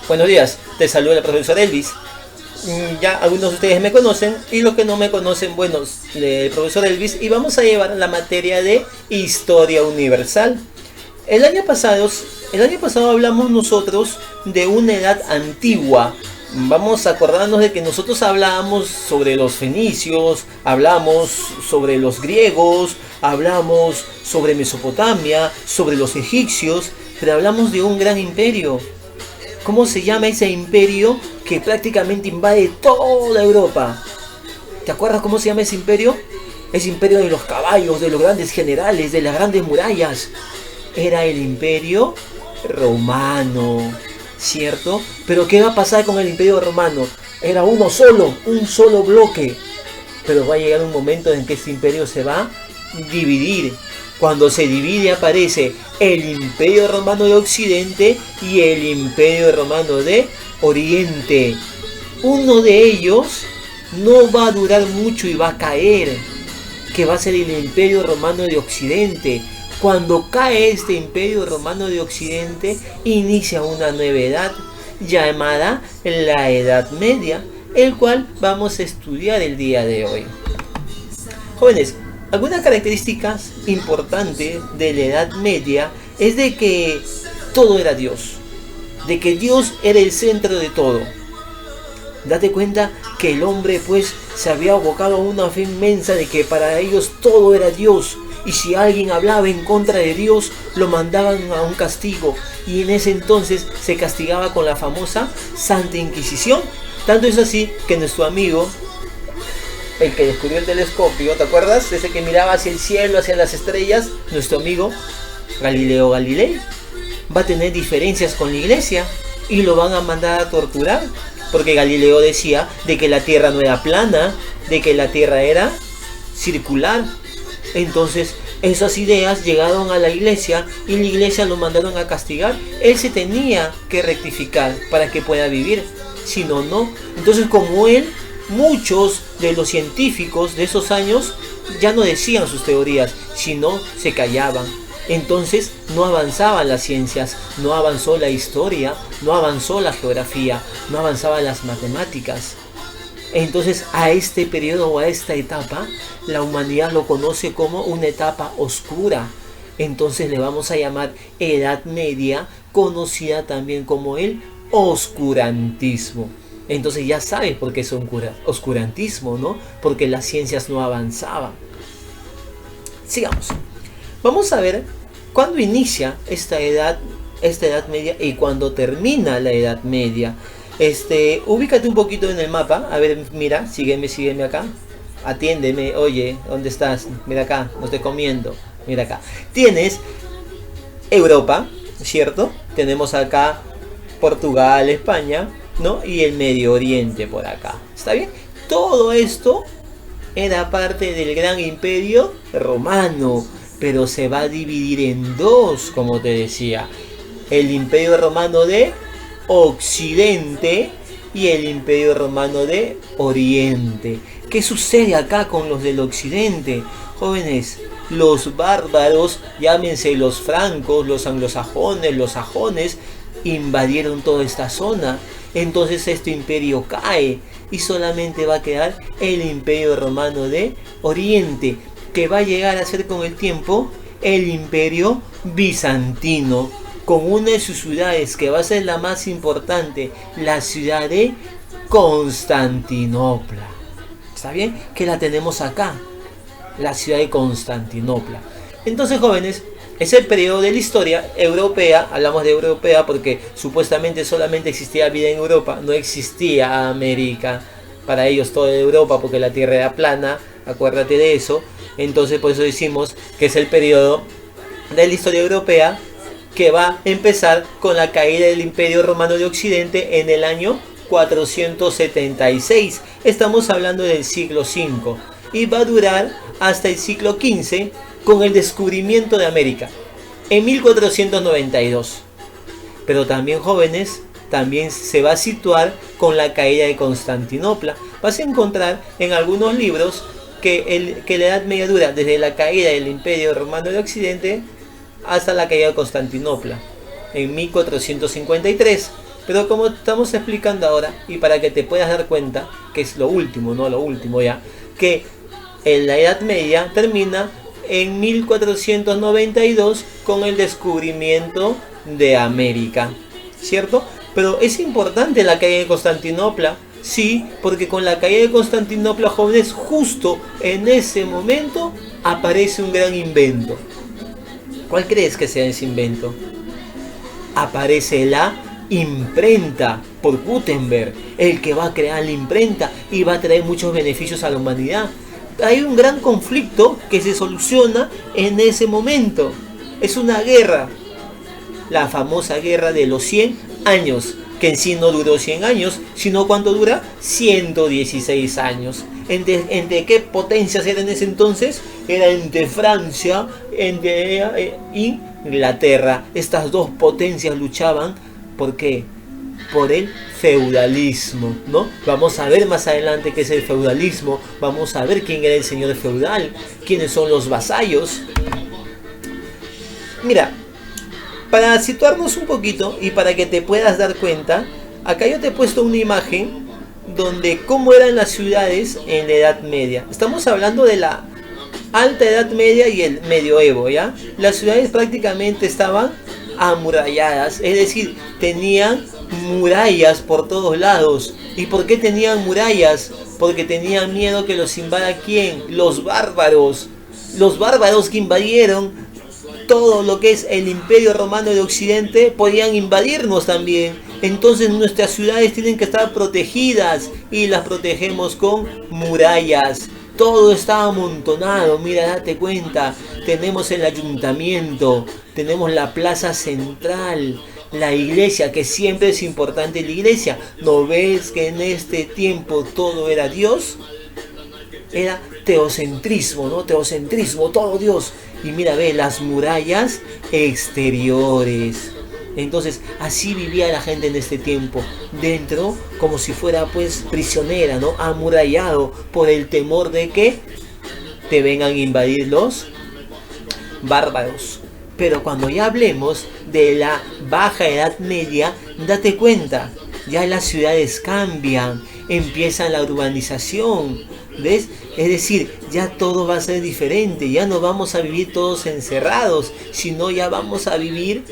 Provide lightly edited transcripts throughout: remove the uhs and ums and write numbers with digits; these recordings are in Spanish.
Buenos días, te saluda el profesor Elvis. Ya algunos de ustedes me conocen y los que no me conocen, bueno, el profesor Elvis, y vamos a llevar la materia de Historia Universal. El año pasado hablamos nosotros de una edad antigua. Vamos a acordarnos de que nosotros hablábamos sobre los fenicios, hablamos sobre los griegos, hablamos sobre Mesopotamia, sobre los egipcios, pero hablamos de un gran imperio. ¿Cómo se llama ese imperio que prácticamente invade toda Europa? ¿Te acuerdas cómo se llama ese imperio? Ese imperio de los caballos, de los grandes generales, de las grandes murallas. Era el imperio romano, ¿cierto? Pero ¿qué va a pasar con el imperio romano? Era un solo bloque. Pero va a llegar un momento en que este imperio se va a dividir. Cuando se divide aparece el Imperio Romano de Occidente y el Imperio Romano de Oriente. Uno de ellos no va a durar mucho y va a caer, que va a ser el Imperio Romano de Occidente. Cuando cae este Imperio Romano de Occidente, inicia una nueva edad llamada la Edad Media, el cual vamos a estudiar el día de hoy. Jóvenes, algunas características importantes de la Edad Media es de que todo era Dios, de que Dios era el centro de todo. Date cuenta que el hombre pues se había abocado a una fe inmensa de que para ellos todo era Dios, y si alguien hablaba en contra de Dios lo mandaban a un castigo, y en ese entonces se castigaba con la famosa Santa Inquisición. Tanto es así que nuestro amigo, el que descubrió el telescopio, ¿te acuerdas? Ese que miraba hacia el cielo, hacia las estrellas, nuestro amigo Galileo Galilei, va a tener diferencias con la iglesia y lo van a mandar a torturar, porque Galileo decía de que la tierra no era plana, de que la tierra era circular. Entonces esas ideas llegaron a la iglesia y la iglesia lo mandaron a castigar. Él se tenía que rectificar para que pueda vivir, si no, no. Entonces, como él, muchos de los científicos de esos años ya no decían sus teorías, sino se callaban. Entonces no avanzaban las ciencias, no avanzó la historia, no avanzó la geografía, no avanzaban las matemáticas. Entonces a este periodo o a esta etapa la humanidad lo conoce como una etapa oscura. Entonces le vamos a llamar Edad Media, conocida también como el oscurantismo. Entonces ya sabes por qué es un oscurantismo, ¿no? Porque las ciencias no avanzaban. Sigamos. Vamos a ver cuándo inicia esta edad media y cuándo termina la Edad Media. Ubícate un poquito en el mapa. A ver, mira, sígueme acá. Atiéndeme, oye, ¿dónde estás? Mira acá, no estoy comiendo. Mira acá. Tienes Europa, ¿cierto? Tenemos acá Portugal, España, ¿no? Y el Medio Oriente por acá. ¿Está bien? Todo esto era parte del gran imperio romano, pero se va a dividir en dos, como te decía. El imperio romano de Occidente y el imperio romano de Oriente. ¿Qué sucede acá con los del Occidente? Jóvenes, los bárbaros, llámense los francos, los anglosajones, los sajones, invadieron toda esta zona. Entonces este imperio cae y solamente va a quedar el imperio romano de Oriente, que va a llegar a ser con el tiempo el imperio bizantino, con una de sus ciudades que va a ser la más importante, la ciudad de Constantinopla. ¿Está bien? Que la tenemos acá, la ciudad de Constantinopla. Entonces, jóvenes, es el periodo de la historia europea. Hablamos de europea porque supuestamente solamente existía vida en Europa, no existía América. Para ellos toda Europa, porque la tierra era plana, acuérdate de eso. Entonces por eso decimos que es el periodo de la historia europea, que va a empezar con la caída del Imperio Romano de Occidente en el año 476. Estamos hablando del siglo V y va a durar hasta el siglo XV con el descubrimiento de América en 1492. Pero también, jóvenes, también se va a situar con la caída de Constantinopla. Vas a encontrar en algunos libros que la Edad Media dura desde la caída del Imperio Romano de Occidente hasta la caída de Constantinopla en 1453. Pero como estamos explicando ahora, y para que te puedas dar cuenta, que es lo último, no lo último ya, que en la Edad Media termina en 1492 con el descubrimiento de América, ¿cierto? Pero es importante la caída de Constantinopla, sí, porque con la caída de Constantinopla, jóvenes, justo en ese momento aparece un gran invento. ¿Cuál crees que sea ese invento? Aparece la imprenta por Gutenberg, el que va a crear la imprenta y va a traer muchos beneficios a la humanidad. Hay un gran conflicto que se soluciona en ese momento. Es una guerra, la famosa guerra de los 100 años, que en sí no duró 100 años, sino cuánto dura, 116 años. ¿Entre qué potencias eran en ese entonces? Era entre Francia, entre Inglaterra. Estas dos potencias luchaban, ¿por qué? Por el feudalismo, ¿no? Vamos a ver más adelante qué es el feudalismo, vamos a ver quién era el señor feudal, quiénes son los vasallos. Mira, para situarnos un poquito y para que te puedas dar cuenta, acá yo te he puesto una imagen donde cómo eran las ciudades en la Edad Media. Estamos hablando de la Alta Edad Media y el Medioevo, ¿ya? Las ciudades prácticamente estaban amuralladas, es decir, tenían murallas por todos lados. ¿Y por qué tenían murallas? Porque tenían miedo que los invada ¿quién? Los bárbaros. Los bárbaros que invadieron todo lo que es el Imperio Romano de Occidente podían invadirnos también. Entonces nuestras ciudades tienen que estar protegidas y las protegemos con murallas. Todo está amontonado, mira, date cuenta. Tenemos el ayuntamiento, tenemos la plaza central, la iglesia, que siempre es importante la iglesia. ¿No ves que en este tiempo todo era Dios? Era teocentrismo, ¿no? Teocentrismo, todo Dios. Y mira, ve las murallas exteriores. Entonces, así vivía la gente en este tiempo, dentro como si fuera pues prisionera, ¿no? Amurallado por el temor de que te vengan a invadir los bárbaros. Pero cuando ya hablemos de la Baja Edad Media, date cuenta, ya las ciudades cambian, empieza la urbanización, ¿ves? Es decir, ya todo va a ser diferente, ya no vamos a vivir todos encerrados, sino ya vamos a vivir,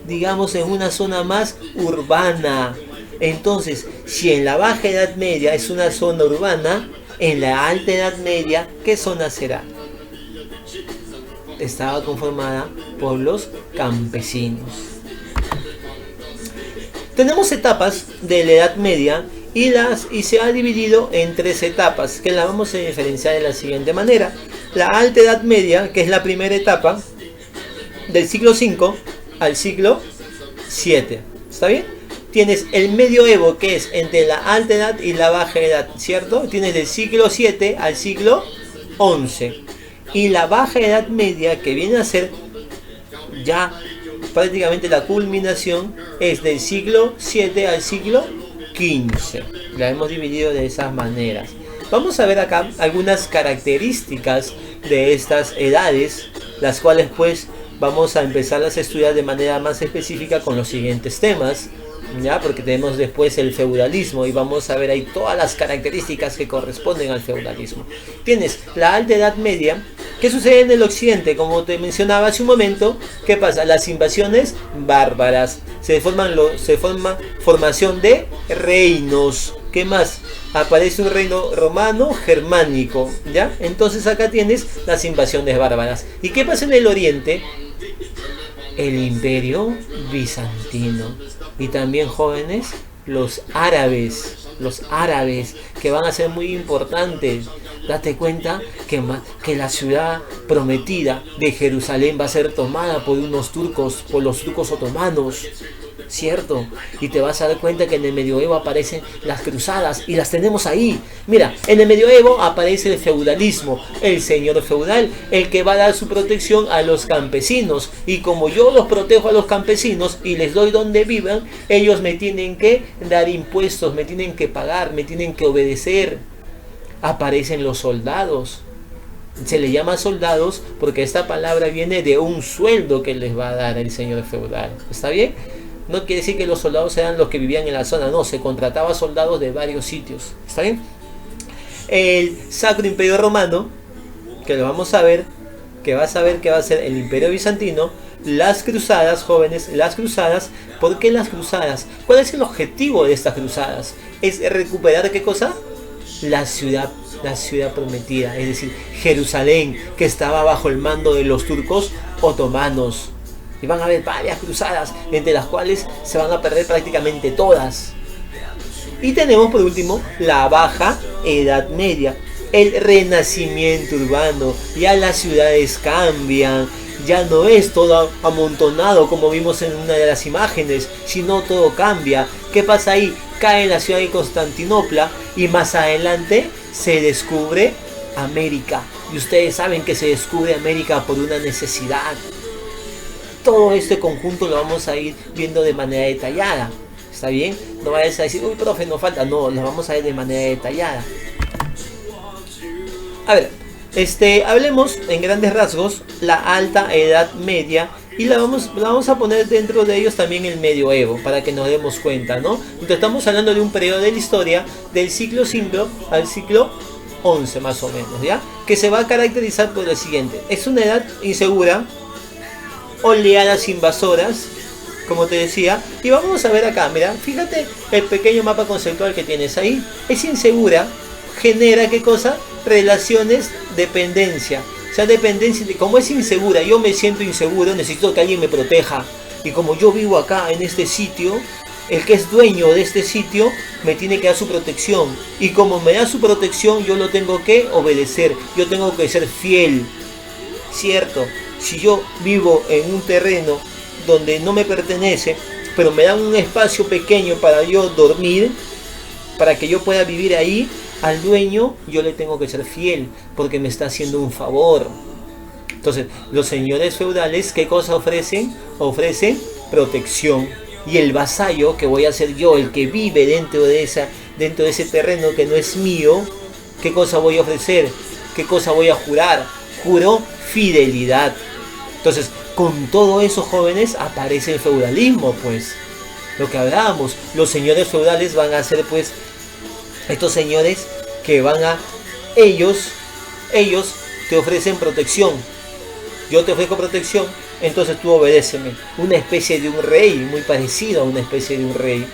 digamos, en una zona más urbana. Entonces, si en la Baja Edad Media es una zona urbana, en la Alta Edad Media, ¿qué zona será? Estaba conformada por los campesinos. Tenemos etapas de la Edad Media y se ha dividido en 3 etapas, que las vamos a diferenciar de la siguiente manera. La Alta Edad Media, que es la primera etapa, del siglo V al siglo VII. ¿Está bien? Tienes el medioevo, que es entre la Alta Edad y la Baja Edad, ¿cierto? Tienes del siglo VII al siglo XI. Y la Baja Edad Media, que viene a ser ya prácticamente la culminación, es del siglo VII al siglo XV. La hemos dividido de esas maneras. Vamos a ver acá algunas características de estas edades, las cuales pues vamos a empezarlas a estudiar de manera más específica con los siguientes temas, ¿ya? Porque tenemos después el feudalismo y vamos a ver ahí todas las características que corresponden al feudalismo. Tienes la Alta Edad Media. ¿Qué sucede en el occidente? Como te mencionaba hace un momento, ¿qué pasa? Las invasiones bárbaras. Se forma formación de reinos. ¿Qué más? Aparece un reino romano germánico, ¿ya? Entonces acá tienes las invasiones bárbaras. ¿Y qué pasa en el oriente? El imperio bizantino. Y también, jóvenes, los árabes, que van a ser muy importantes. Date cuenta que la ciudad prometida de Jerusalén va a ser tomada por los turcos otomanos, ¿cierto? Y te vas a dar cuenta que en el medioevo aparecen las cruzadas y las tenemos ahí. Mira, en el medioevo aparece el feudalismo, el señor feudal, el que va a dar su protección a los campesinos. Y como yo los protejo a los campesinos y les doy donde vivan, ellos me tienen que dar impuestos, me tienen que pagar, me tienen que obedecer. Aparecen los soldados. Se le llama soldados porque esta palabra viene de un sueldo que les va a dar el señor feudal. ¿Está bien? No quiere decir que los soldados eran los que vivían en la zona, no, se contrataba soldados de varios sitios. ¿Está bien? El Sacro Imperio Romano, que lo vamos a ver, que vas a ver que va a ser el Imperio Bizantino, las cruzadas, jóvenes, las cruzadas. ¿Por qué las cruzadas? ¿Cuál es el objetivo de estas cruzadas? Es recuperar, ¿qué cosa? La ciudad prometida, es decir, Jerusalén, que estaba bajo el mando de los turcos otomanos. Y van a haber varias cruzadas, entre las cuales se van a perder prácticamente todas. Y tenemos por último la Baja Edad Media, el renacimiento urbano. Ya las ciudades cambian, ya no es todo amontonado como vimos en una de las imágenes, sino todo cambia. ¿Qué pasa ahí? Cae la ciudad de Constantinopla y más adelante se descubre América. Y ustedes saben que se descubre América por una necesidad. Todo este conjunto lo vamos a ir viendo de manera detallada. ¿Está bien? No vayas a decir, uy, profe, no falta. No, lo vamos a ver de manera detallada. A ver, hablemos en grandes rasgos la Alta Edad Media y la vamos a poner dentro de ellos también el medioevo para que nos demos cuenta, ¿no? Entonces estamos hablando de un periodo de la historia del siglo V al siglo XI más o menos, ¿ya? Que se va a caracterizar por lo siguiente: es una edad insegura, oleadas invasoras, como te decía, y vamos a ver acá, mira, fíjate el pequeño mapa conceptual que tienes ahí. Es insegura, genera, ¿qué cosa? Relaciones, dependencia. O sea, dependencia, como es insegura, yo me siento inseguro, necesito que alguien me proteja. Y como yo vivo acá en este sitio, el que es dueño de este sitio me tiene que dar su protección. Y como me da su protección, yo lo tengo que obedecer, yo tengo que ser fiel. Cierto, si yo vivo en un terreno donde no me pertenece, pero me dan un espacio pequeño para yo dormir, para que yo pueda vivir ahí, al dueño yo le tengo que ser fiel, porque me está haciendo un favor. Entonces, los señores feudales, ¿qué cosa ofrecen? Ofrecen protección. Y el vasallo, que voy a ser yo, el que vive dentro de ese terreno que no es mío, ¿qué cosa voy a ofrecer? ¿Qué cosa voy a jurar? Juro fidelidad. Entonces, con todo eso, jóvenes, aparece el feudalismo, pues. Lo que hablábamos, los señores feudales van a ser, pues, estos señores que van a... Ellos te ofrecen protección. Yo te ofrezco protección, entonces tú obedéceme. Una especie de un rey, muy parecido a una especie de un rey.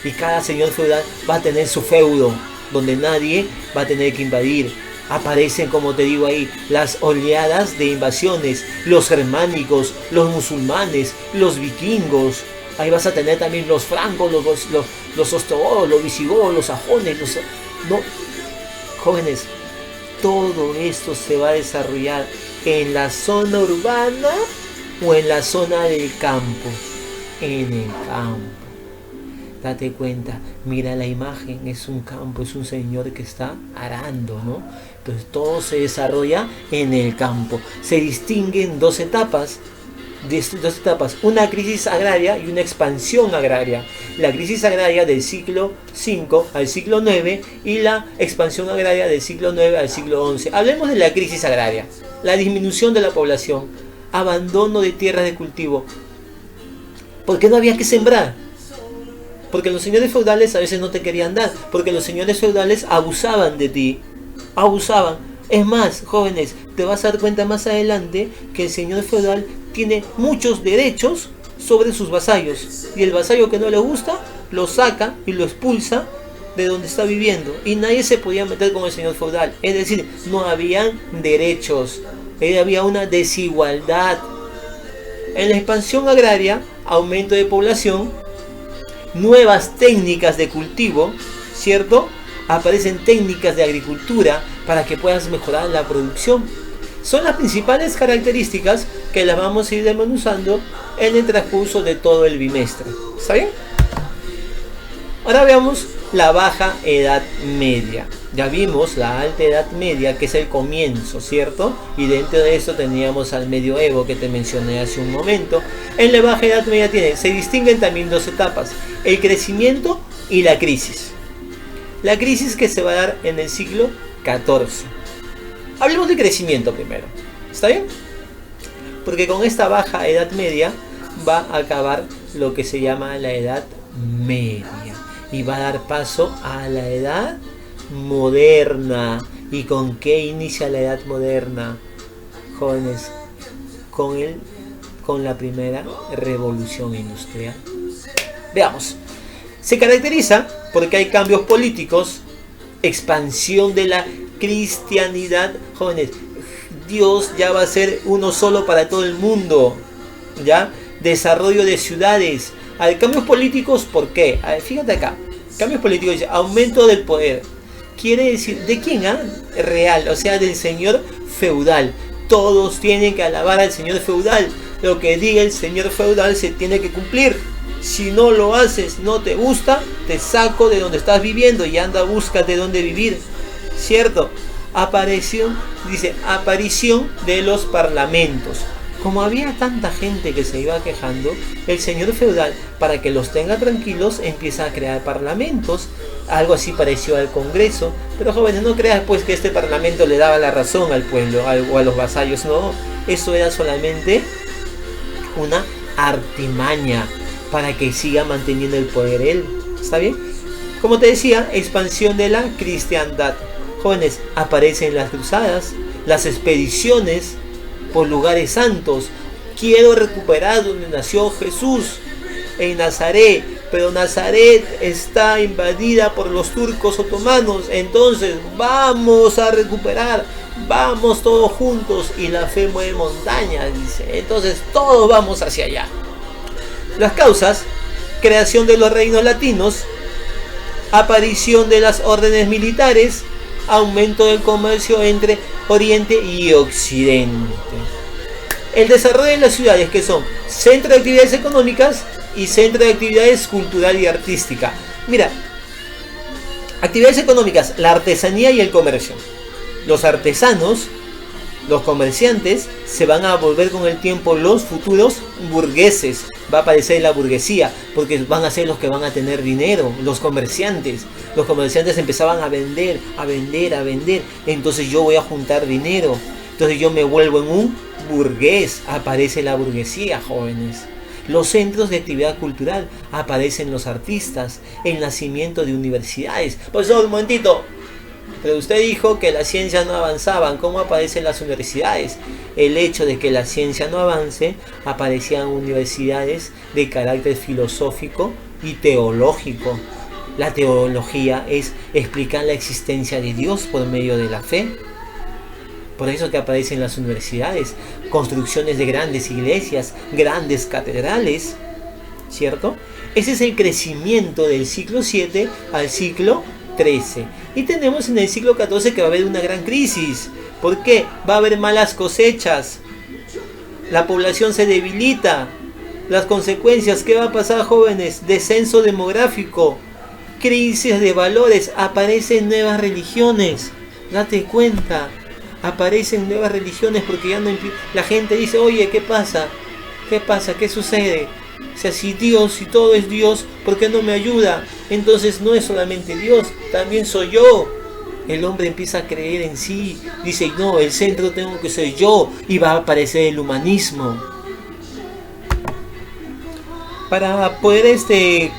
Y cada señor feudal va a tener su feudo, donde nadie va a tener que invadir. Aparecen, como te digo ahí, las oleadas de invasiones, los germánicos, los musulmanes, los vikingos. Ahí vas a tener también los francos, los ostrogodos, los visigodos, los sajones, no, jóvenes, todo esto se va a desarrollar en la zona urbana o en la zona del campo. En el campo. Date cuenta, mira la imagen, es un campo, es un señor que está arando, ¿no? Entonces todo se desarrolla en el campo. Se distinguen dos etapas, una crisis agraria y una expansión agraria. La crisis agraria del siglo V al siglo IX y la expansión agraria del siglo IX al siglo XI. Hablemos de la crisis agraria. La disminución de la población, abandono de tierras de cultivo. Porque no había que sembrar. Porque los señores feudales a veces no te querían dar. Porque los señores feudales abusaban de ti. Abusaban. Es más, jóvenes, te vas a dar cuenta más adelante que el señor feudal tiene muchos derechos sobre sus vasallos. Y el vasallo que no le gusta, lo saca y lo expulsa de donde está viviendo. Y nadie se podía meter con el señor feudal. Es decir, no habían derechos. Había una desigualdad. En la expansión agraria, aumento de población, nuevas técnicas de cultivo, ¿cierto? Aparecen técnicas de agricultura para que puedas mejorar la producción. Son las principales características que las vamos a ir desmenuzando en el transcurso de todo el bimestre. ¿Está bien? Ahora veamos la Baja Edad Media. Ya vimos la Alta Edad Media, que es el comienzo, ¿cierto? Y dentro de eso teníamos al medioevo que te mencioné hace un momento. En la Baja Edad Media se distinguen también dos etapas: el crecimiento y la crisis. La crisis que se va a dar en el siglo XIV. Hablemos de crecimiento primero. ¿Está bien? Porque con esta Baja Edad Media va a acabar lo que se llama la Edad Media y va a dar paso a la Edad Moderna. ¿Y con qué inicia la Edad Moderna, jóvenes? Con la primera revolución industrial. Veamos. Se caracteriza porque hay cambios políticos, expansión de la cristianidad. Jóvenes, Dios ya va a ser uno solo para todo el mundo, ¿ya? Desarrollo de ciudades. Hay cambios políticos, ¿por qué? A ver, fíjate acá. Cambios políticos, dice, aumento del poder. Quiere decir, ¿de quién? Real, o sea, del señor feudal. Todos tienen que alabar al señor feudal. Lo que diga el señor feudal se tiene que cumplir. Si no lo haces, no te gusta, te saco de donde estás viviendo y anda, búscate dónde vivir. ¿Cierto? Aparición de los parlamentos. Como había tanta gente que se iba quejando, el señor feudal, para que los tenga tranquilos, empieza a crear parlamentos. Algo así pareció al Congreso. Pero jóvenes, no creas pues que este parlamento le daba la razón al pueblo o a los vasallos. No, eso era solamente una artimaña para que siga manteniendo el poder él. ¿Está bien? Como te decía, expansión de la cristiandad. Jóvenes, aparecen las cruzadas, las expediciones por lugares santos. Quiero recuperar donde nació Jesús, en Nazaret, pero Nazaret está invadida por los turcos otomanos. Entonces vamos a recuperar, vamos todos juntos, y la fe mueve montañas, dice. Entonces todos vamos hacia allá. Las causas: creación de los reinos latinos, aparición de las órdenes militares, aumento del comercio entre Oriente y Occidente. El desarrollo de las ciudades, que son centro de actividades económicas y centro de actividades cultural y artística. Mira, actividades económicas, la artesanía y el comercio. Los artesanos, los comerciantes, se van a volver con el tiempo los futuros burgueses. Va a aparecer la burguesía, porque van a ser los que van a tener dinero, los comerciantes. Los comerciantes empezaban a vender. Entonces yo voy a juntar dinero. Entonces yo me vuelvo en un burgués. Aparece la burguesía, jóvenes. Los centros de actividad cultural, aparecen los artistas. El nacimiento de universidades. Pues un momentito. Pero usted dijo que las ciencias no avanzaban. ¿Cómo aparecen las universidades? El hecho de que la ciencia no avance, aparecían universidades de carácter filosófico y teológico. La teología es explicar la existencia de Dios por medio de la fe. Por eso que aparecen las universidades, construcciones de grandes iglesias, grandes catedrales, ¿cierto? Ese es el crecimiento del siglo 7 al siglo 13. Y tenemos en el siglo 14 que va a haber una gran crisis. ¿Por qué? Va a haber malas cosechas. La población se debilita. Las consecuencias, ¿qué va a pasar, jóvenes? Descenso demográfico. Crisis de valores. Aparecen nuevas religiones. Date cuenta. Aparecen nuevas religiones porque ya no la gente dice, oye, ¿qué pasa? ¿Qué pasa? ¿Qué sucede? O sea, si Dios, si todo es Dios, ¿por qué no me ayuda? Entonces no es solamente Dios, también soy yo. El hombre empieza a creer en sí. Dice, no, el centro tengo que ser yo. Y va a aparecer el humanismo. Para poder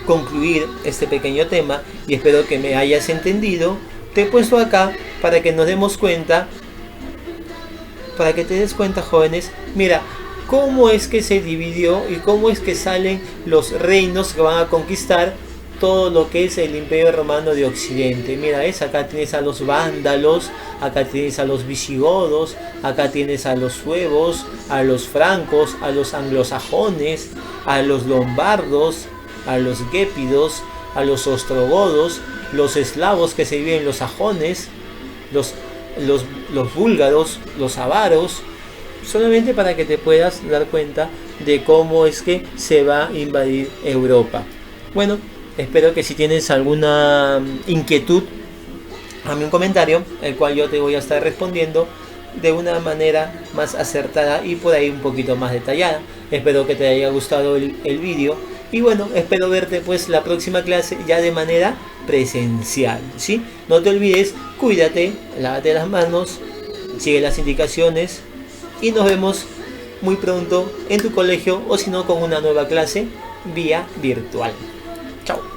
concluir este pequeño tema, y espero que me hayas entendido, te he puesto acá para que nos demos cuenta, para que te des cuenta, jóvenes, mira, cómo es que se dividió y cómo es que salen los reinos que van a conquistar todo lo que es el Imperio Romano de Occidente. Mira, acá tienes a los vándalos, acá tienes a los visigodos, acá tienes a los suevos, a los francos, a los anglosajones, a los lombardos, a los gépidos, a los ostrogodos, los eslavos que se viven en los sajones, los búlgaros, los avaros, solamente para que te puedas dar cuenta de cómo es que se va a invadir Europa. Bueno, espero que si tienes alguna inquietud, hazme un comentario, el cual yo te voy a estar respondiendo de una manera más acertada y por ahí un poquito más detallada. Espero que te haya gustado el vídeo. Y bueno, espero verte pues la próxima clase ya de manera presencial, ¿sí? No te olvides, cuídate, lávate las manos, sigue las indicaciones y nos vemos muy pronto en tu colegio o si no con una nueva clase vía virtual. Chao.